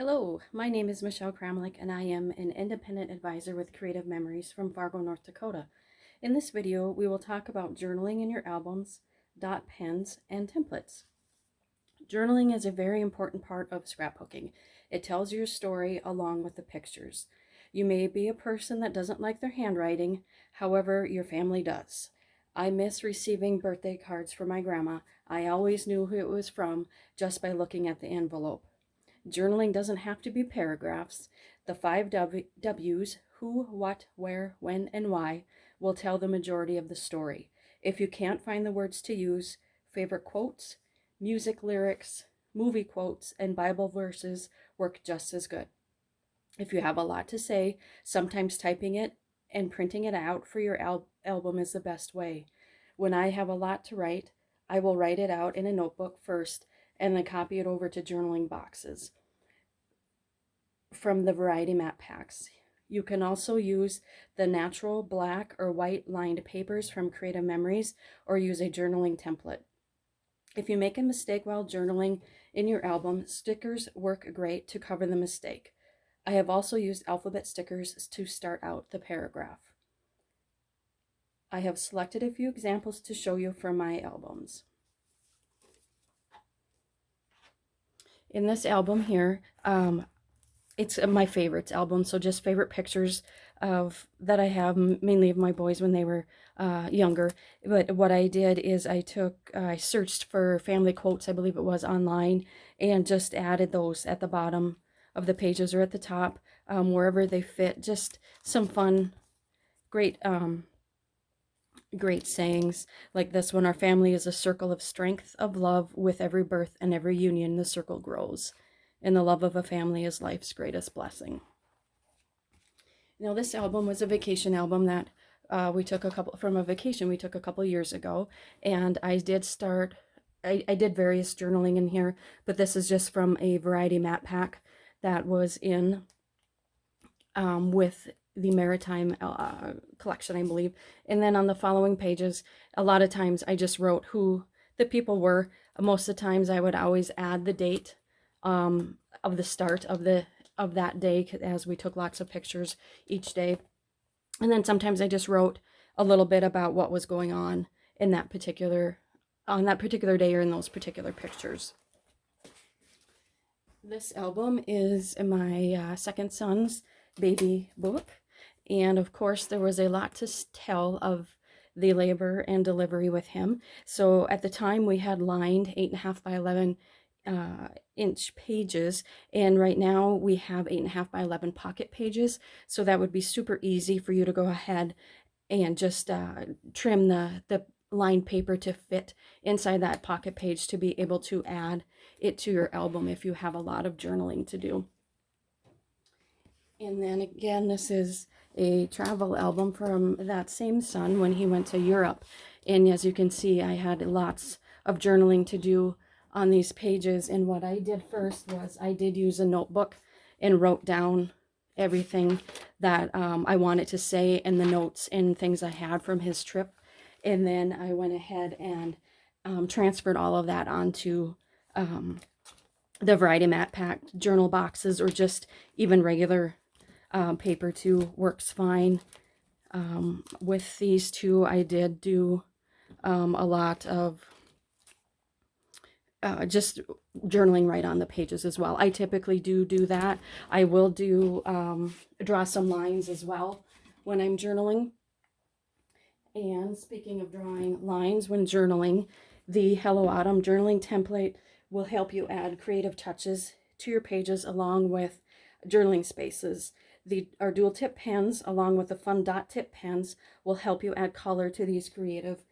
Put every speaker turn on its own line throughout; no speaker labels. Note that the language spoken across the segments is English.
Hello, my name is Michelle Kramlich and I am an independent advisor with Creative Memories from Fargo, North Dakota. In this video, we will talk about journaling in your albums, dot pens, and templates. Journaling is a very important part of scrapbooking. It tells your story along with the pictures. You may be a person that doesn't like their handwriting, however, your family does. I miss receiving birthday cards from my grandma. I always knew who it was from just by looking at the envelope. Journaling doesn't have to be paragraphs. The 5 W's, who, what, where, when, and why, will tell the majority of the story. If you can't find the words to use, favorite quotes, music lyrics, movie quotes, and Bible verses work just as good. If you have a lot to say, sometimes typing it and printing it out for your album is the best way. When I have a lot to write, I will write it out in a notebook first and then copy it over to journaling boxes from the variety map packs. You can also use the natural black or white lined papers from Creative Memories or use a journaling template. If you make a mistake while journaling in your album, stickers work great to cover the mistake. I have also used alphabet stickers to start out the paragraph. I have selected a few examples to show you from my albums. In this album here, it's my favorites album, so just favorite pictures of that I have, mainly of my boys when they were younger. But what I did is I searched for family quotes, I believe it was online, and just added those at the bottom of the pages or at the top, wherever they fit. Just some fun, great great sayings like this one: our family is a circle of strength, of love. With every birth and every union, the circle grows. And the love of a family is life's greatest blessing. Now, this album was a vacation album that we took from a vacation we took a couple years ago. And I did various journaling in here, but this is just from a variety map pack that was in with the Maritime collection, I believe. And then on the following pages, a lot of times I just wrote who the people were. Most of the times I would always add the date of the start of that day, as we took lots of pictures each day. And then sometimes I just wrote a little bit about what was going on in that particular day or in those particular pictures. This album is my second son's baby book, and of course there was a lot to tell of the labor and delivery with him. So at the time we had lined 8.5 by 11 inch pages, and right now we have 8.5 by 11 pocket pages, so that would be super easy for you to go ahead and just trim the lined paper to fit inside that pocket page to be able to add it to your album if you have a lot of journaling to do. And then again, this is a travel album from that same son when he went to Europe. And as you can see, I had lots of journaling to do on these pages. And what I did first was I did use a notebook and wrote down everything that I wanted to say and the notes and things I had from his trip. And then I went ahead and transferred all of that onto the variety map pack journal boxes, or just even regular paper too works fine. With these two, I did do a lot of just journaling right on the pages as well. I typically do that. I will do draw some lines as well when I'm journaling. And speaking of drawing lines when journaling, the Hello Autumn journaling template will help you add creative touches to your pages along with journaling spaces. Our dual tip pens along with the fun dot tip pens will help you add color to these creative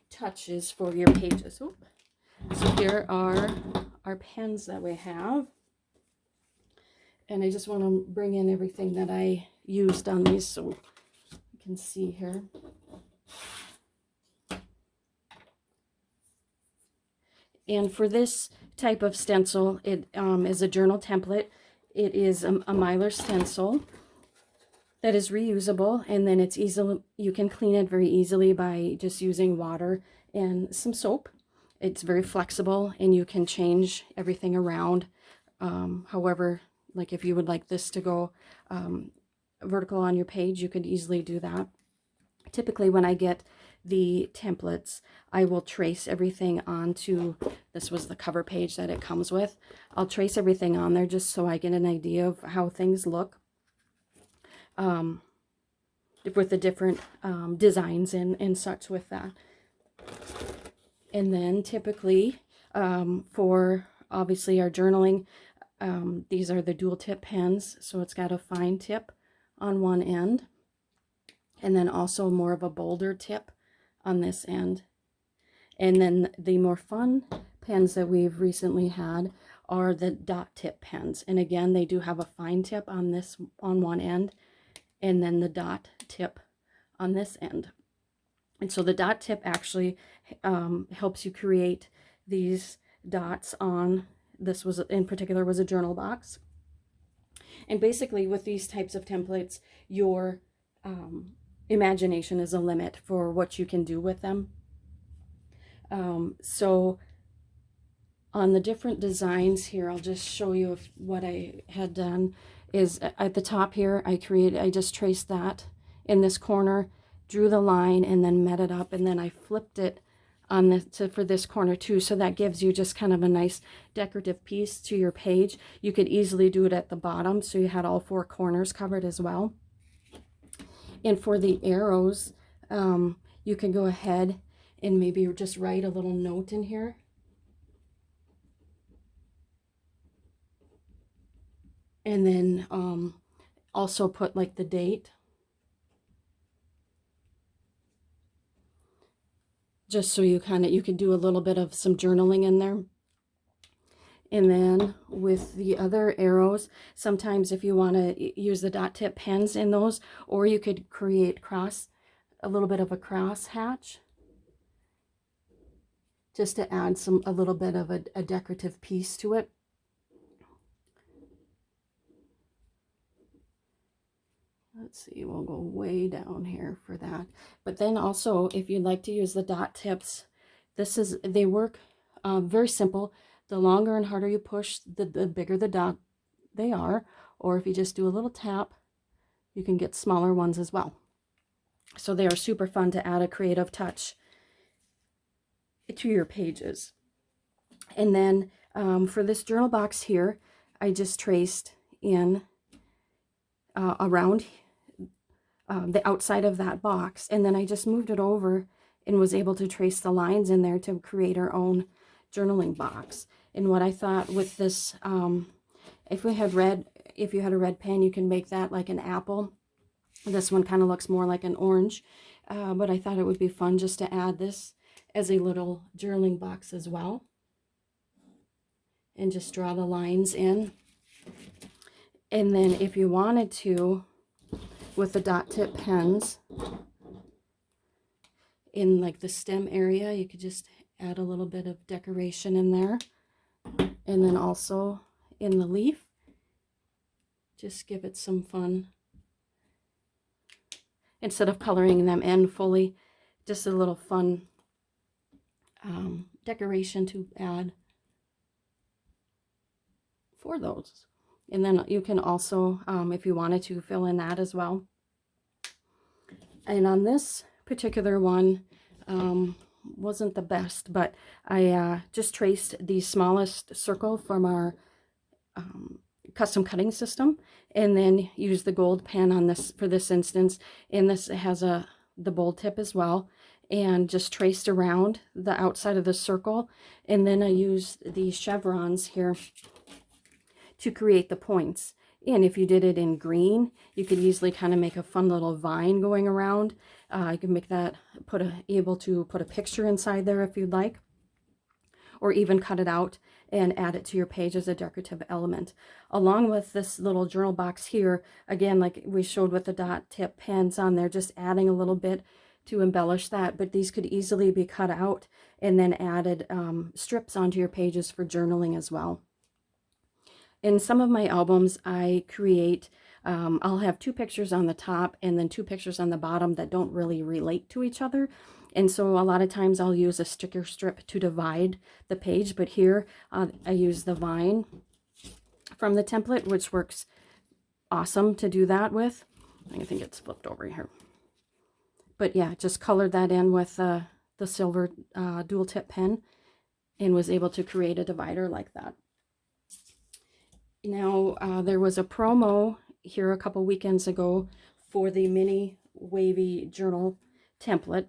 touches for your pages. Ooh. So here are our pens that we have. And I just want to bring in everything that I used on these so you can see here. And for this type of stencil, it is a journal template. It is a Mylar stencil that is reusable, and then it's easily, you can clean it very easily by just using water and some soap. It's very flexible, and you can change everything around However, like if you would like this to go vertical on your page, you could easily do that. Typically when I get the templates, I will trace everything onto, this was the cover page that it comes with. I'll trace everything on there just so I get an idea of how things look with the different designs and such with that. And then typically for obviously our journaling, these are the dual tip pens, so it's got a fine tip on one end and then also more of a bolder tip on this end. And then the more fun pens that we've recently had are the dot tip pens, and again they do have a fine tip on this on one end and then the dot tip on this end. And so the dot tip actually helps you create these dots on, this was in particular was a journal box. And basically with these types of templates, your imagination is a limit for what you can do with them. So on the different designs here, I'll just show you what I had done is at the top here, I just traced that in this corner, drew the line and then met it up, and then I flipped it on this for this corner too, so that gives you just kind of a nice decorative piece to your page. You could easily do it at the bottom so you had all four corners covered as well. And for the arrows, you can go ahead and maybe just write a little note in here. And then also put like the date. Just so you can do a little bit of some journaling in there. And then with the other arrows, sometimes if you want to use the dot tip pens in those, or you could create a little bit of a cross hatch, just to add a little bit of a decorative piece to it. Let's see, we'll go way down here for that. But then also, if you'd like to use the dot tips, they work very simple. The longer and harder you push, the bigger the dot they are. Or if you just do a little tap, you can get smaller ones as well. So they are super fun to add a creative touch to your pages. And then for this journal box here, I just traced in around the outside of that box, and then I just moved it over and was able to trace the lines in there to create our own journaling box. And what I thought with this, if you had a red pen, you can make that like an apple. This one kind of looks more like an orange, but I thought it would be fun just to add this as a little journaling box as well, and just draw the lines in. And then if you wanted to, with the dot tip pens, in like the stem area, you could just add a little bit of decoration in there. And then also in the leaf, just give it some fun. Instead of coloring them in fully, just a little fun decoration to add for those. And then you can also, if you wanted to, fill in that as well. And on this particular one, wasn't the best, but I just traced the smallest circle from our custom cutting system, and then used the gold pen on this for this instance. And this has the bold tip as well, and just traced around the outside of the circle. And then I used the chevrons here to create the points. And if you did it in green, you could easily kind of make a fun little vine going around. You can make that, able to put a picture inside there if you'd like, or even cut it out and add it to your page as a decorative element. Along with this little journal box here, again, like we showed with the dot tip pens on there, just adding a little bit to embellish that, but these could easily be cut out and then added strips onto your pages for journaling as well. In some of my albums, I create, I'll have two pictures on the top and then two pictures on the bottom that don't really relate to each other. And so a lot of times I'll use a sticker strip to divide the page, but here I use the vine from the template, which works awesome to do that with. I think it's flipped over here. But yeah, just colored that in with the silver dual tip pen and was able to create a divider like that. Now, there was a promo here a couple weekends ago for the mini wavy journal template.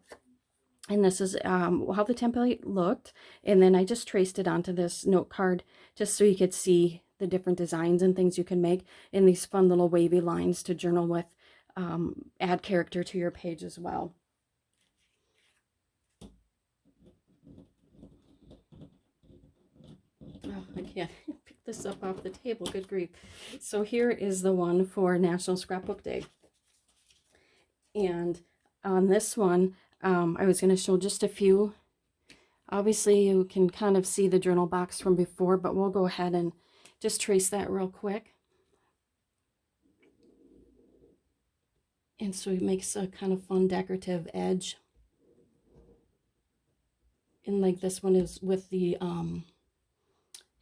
And this is how the template looked. And then I just traced it onto this note card just so you could see the different designs and things you can make in these fun little wavy lines to journal with. Add character to your page as well. Oh, I can't pick this up off the table, good grief. So here is the one for National Scrapbook Day. And on this one, I was going to show just a few. Obviously, you can kind of see the journal box from before, but we'll go ahead and just trace that real quick. And so it makes a kind of fun decorative edge. And like this one is with the,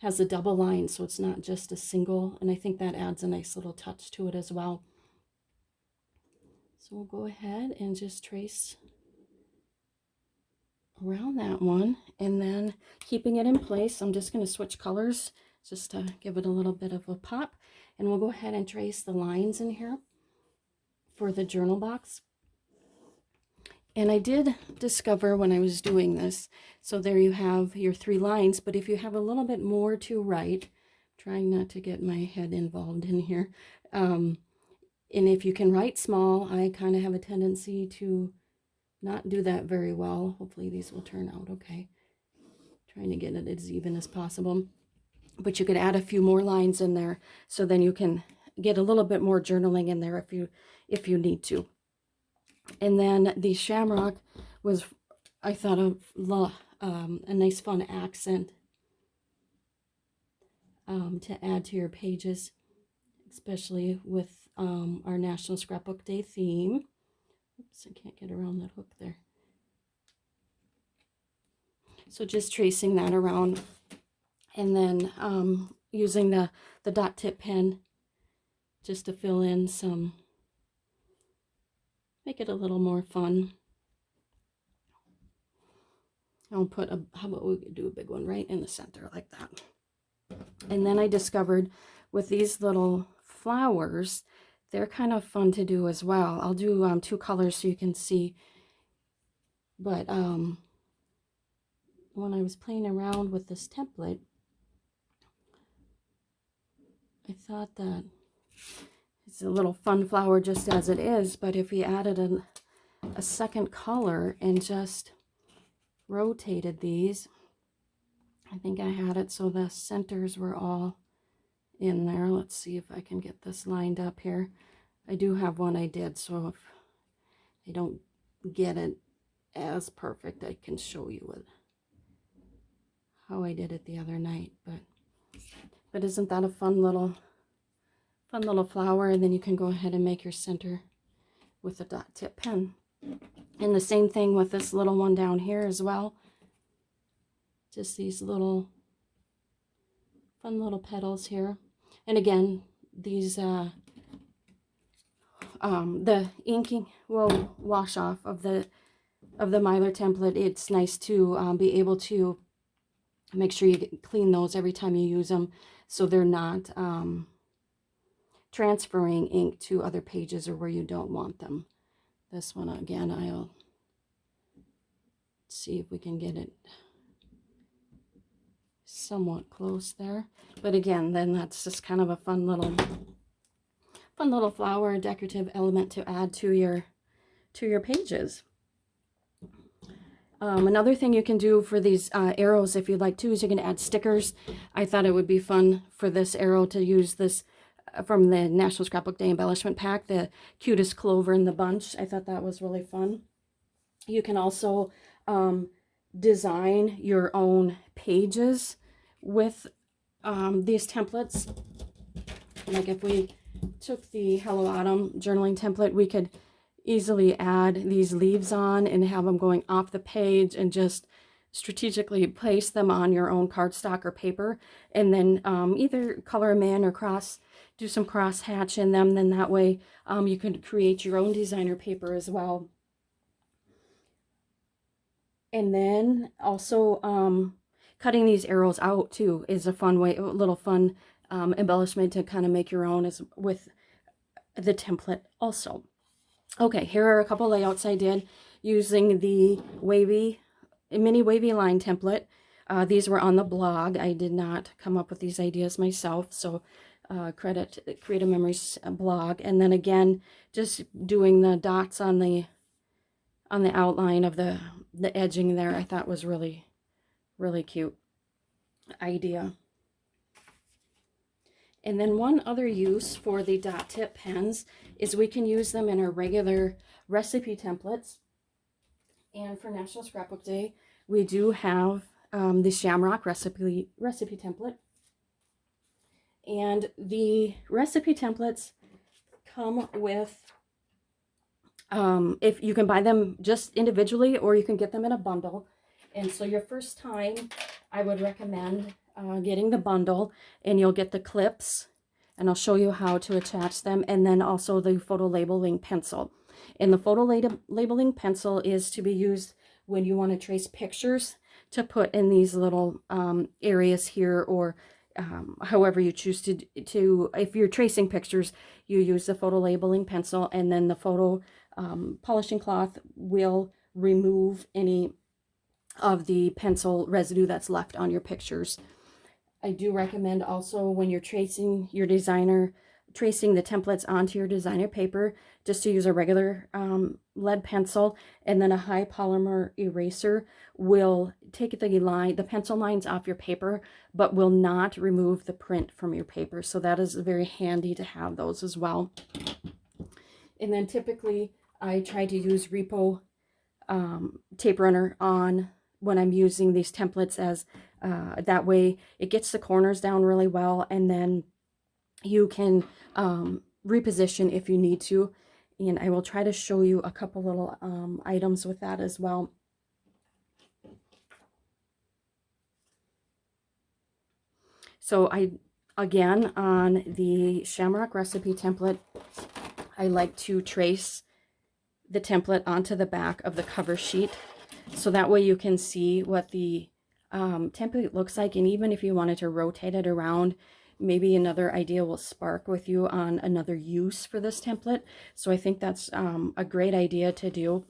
has a double line, so it's not just a single. And I think that adds a nice little touch to it as well. So we'll go ahead and just trace around that one, and then keeping it in place, I'm just going to switch colors just to give it a little bit of a pop, and we'll go ahead and trace the lines in here for the journal box. And I did discover when I was doing this, so there you have your 3 lines, but if you have a little bit more to write, trying not to get my head involved in here, and if you can write small, I kind of have a tendency to not do that very well. Hopefully these will turn out okay. Trying to get it as even as possible. But you could add a few more lines in there, so then you can get a little bit more journaling in there if you need to. And then the shamrock was, I thought, a nice fun accent to add to your pages, especially with our National Scrapbook Day theme. Oops, I can't get around that hook there. So just tracing that around, and then using the dot tip pen just to fill in some, make it a little more fun. I'll put a, how about we do a big one right in the center like that. And then I discovered with these little flowers, they're kind of fun to do as well. I'll do 2 colors so you can see. But when I was playing around with this template, I thought that it's a little fun flower just as it is, but if we added a second color and just rotated these, I think I had it so the centers were all in there. Let's see if I can get this lined up here. I do have one I did, so if I don't get it as perfect, I can show you how I did it the other night. But isn't that a fun little flower? And then you can go ahead and make your center with a dot tip pen. And the same thing with this little one down here as well. Just these little fun little petals here. And again, these the inking will wash off of the Mylar template. It's nice to be able to make sure you clean those every time you use them, so they're not transferring ink to other pages or where you don't want them. This one again, I'll see if we can get it somewhat close there. But again, then that's just kind of a fun little flower, decorative element to add to your pages. Another thing you can do for these arrows, if you'd like to, is you can add stickers. I thought it would be fun for this arrow to use this from the National Scrapbook Day Embellishment Pack, the cutest clover in the bunch. I thought that was really fun. You can also design your own pages with these templates. Like if we took the Hello Autumn journaling template, we could easily add these leaves on and have them going off the page and just strategically place them on your own cardstock or paper, and then either color them in or do some cross hatch in them. Then that way you can create your own designer paper as well. And then also cutting these arrows out too is a fun way, a little fun embellishment to kind of make your own as with the template also. Okay, here are a couple layouts I did using the mini wavy line template. These were on the blog. I did not come up with these ideas myself, so credit Creative Memories blog. And then again, just doing the dots on the outline of the edging there, I thought was really, really cute idea. And then one other use for the dot tip pens is we can use them in our regular recipe templates. And for National Scrapbook Day, we do have the Shamrock recipe template. And the recipe templates come with, if you can buy them just individually, or you can get them in a bundle. And so your first time, I would recommend getting the bundle, and you'll get the clips, and I'll show you how to attach them, and then also the photo labeling pencil. And the photo labeling pencil is to be used when you want to trace pictures to put in these little areas here, or however you choose to, if you're tracing pictures, you use the photo labeling pencil, and then the photo polishing cloth will remove any of the pencil residue that's left on your pictures. I do recommend also when you're tracing the templates onto your designer paper, just to use a regular lead pencil, and then a high polymer eraser will take the pencil lines off your paper, but will not remove the print from your paper. So that is very handy to have those as well. And then typically I try to use Repo tape runner on when I'm using these templates, as that way it gets the corners down really well, and then you can reposition if you need to. And I will try to show you a couple little items with that as well. So again, on the Shamrock recipe template, I like to trace the template onto the back of the cover sheet, so that way you can see what the template looks like. And even if you wanted to rotate it around, maybe another idea will spark with you on another use for this template. So I think that's a great idea to do.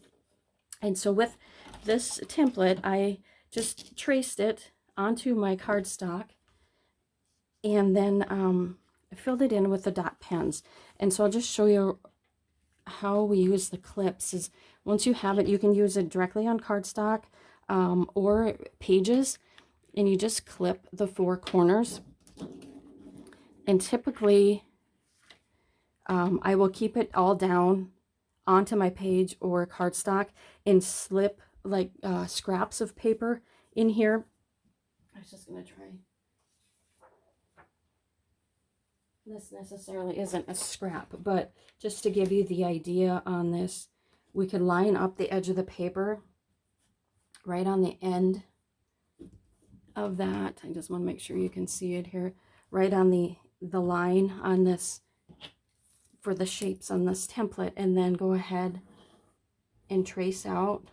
And so with this template, I just traced it onto my cardstock, and then filled it in with the dot pens. And so I'll just show you how we use the clips. Is once you have it, you can use it directly on cardstock or pages, and you just clip the four corners. And typically I will keep it all down onto my page or cardstock and slip like scraps of paper in here. I was just going to try. This necessarily isn't a scrap, but just to give you the idea on this, we could line up the edge of the paper right on the end of that. I just want to make sure you can see it here, right on the line on this for the shapes on this template, and then go ahead and trace out.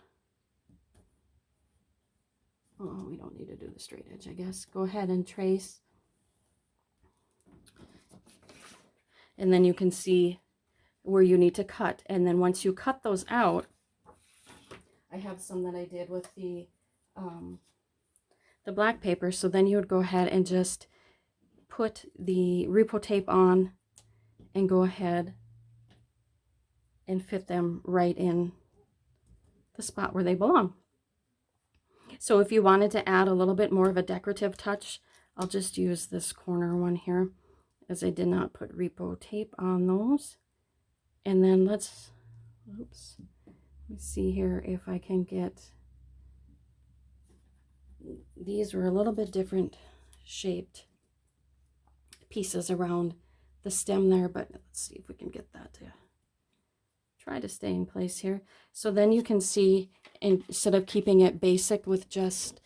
Oh, we don't need to do the straight edge, I guess. Go ahead and trace. And then you can see where you need to cut. And then once you cut those out, I have some that I did with the black paper. So then you would go ahead and just put the Repo tape on and go ahead and fit them right in the spot where they belong. So if you wanted to add a little bit more of a decorative touch, I'll just use this corner one here, as I did not put Repo tape on those. And then let me see here if I can get, these were a little bit different shaped pieces around the stem there, but let's see if we can get that to try to stay in place here. So then you can see, instead of keeping it basic with just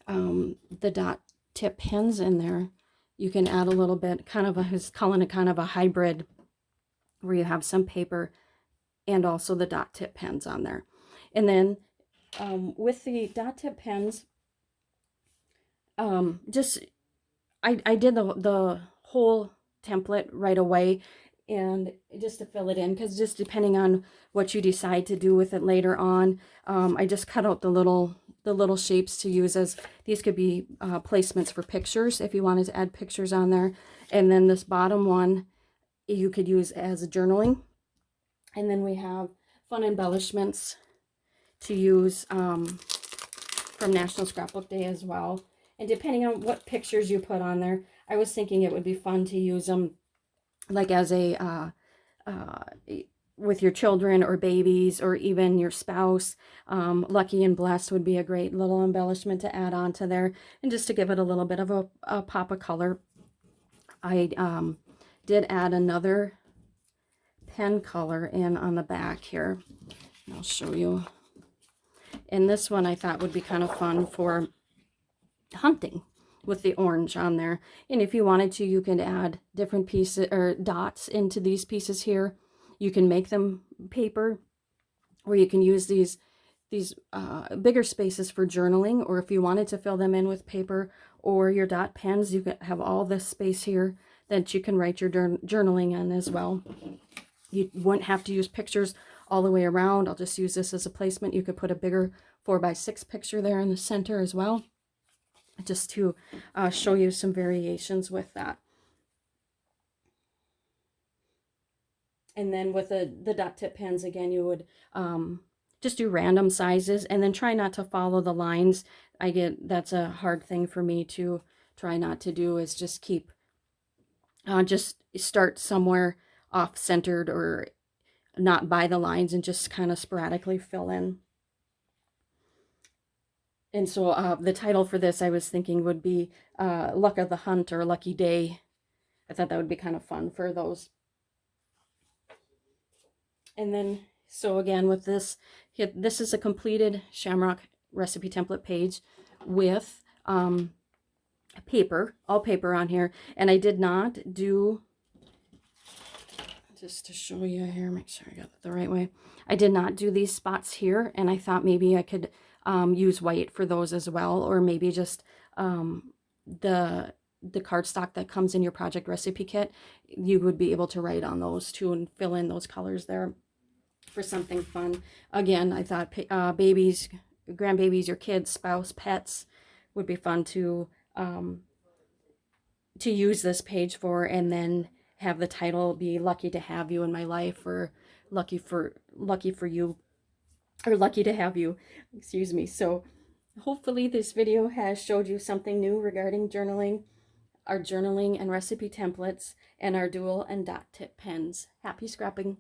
the dot tip pens in there, you can add a little bit, kind of he's calling it kind of a hybrid, where you have some paper and also the dot tip pens on there. And then with the dot tip pens, just I did the whole template right away, and just to fill it in, because just depending on what you decide to do with it later on, I just cut out the little shapes to use as, these could be placements for pictures if you wanted to add pictures on there. And then this bottom one you could use as a journaling. And then we have fun embellishments to use from National Scrapbook Day as well. And depending on what pictures you put on there, I was thinking it would be fun to use them like as a with your children or babies, or even your spouse. Lucky and Blessed would be a great little embellishment to add on to there, and just to give it a little bit of a pop of color. I did add another pen color in on the back here. I'll show you. And this one I thought would be kind of fun for hunting, with the orange on there. And if you wanted to, you can add different pieces or dots into these pieces here. You can make them paper, or you can use these bigger spaces for journaling, or if you wanted to fill them in with paper or your dot pens, you can have all this space here that you can write your journaling in as well. You wouldn't have to use pictures all the way around. I'll just use this as a placement. You could put a bigger 4x6 picture there in the center as well, just to show you some variations with that. And then with the dot tip pens, again, you would just do random sizes, and then try not to follow the lines. That's a hard thing for me to try not to do, is just keep, just start somewhere off-centered or not by the lines, and just kind of sporadically fill in. And so the title for this, I was thinking, would be Luck of the Hunt, or Lucky Day. I thought that would be kind of fun for those. And then, so again, with this, this is a completed Shamrock recipe template page with paper, all paper on here. And I did not do, just to show you here, make sure I got it the right way, I did not do these spots here, and I thought maybe I could use white for those as well, or maybe just the cardstock that comes in your project recipe kit. You would be able to write on those too and fill in those colors there for something fun. Again, I thought babies, grandbabies, your kids, spouse, pets would be fun to use this page for, and then have the title be Lucky to Have You in My Life, or lucky for you, or Lucky to Have You, excuse me. So hopefully this video has showed you something new regarding journaling, our journaling and recipe templates, and our dual and dot tip pens. Happy scrapping!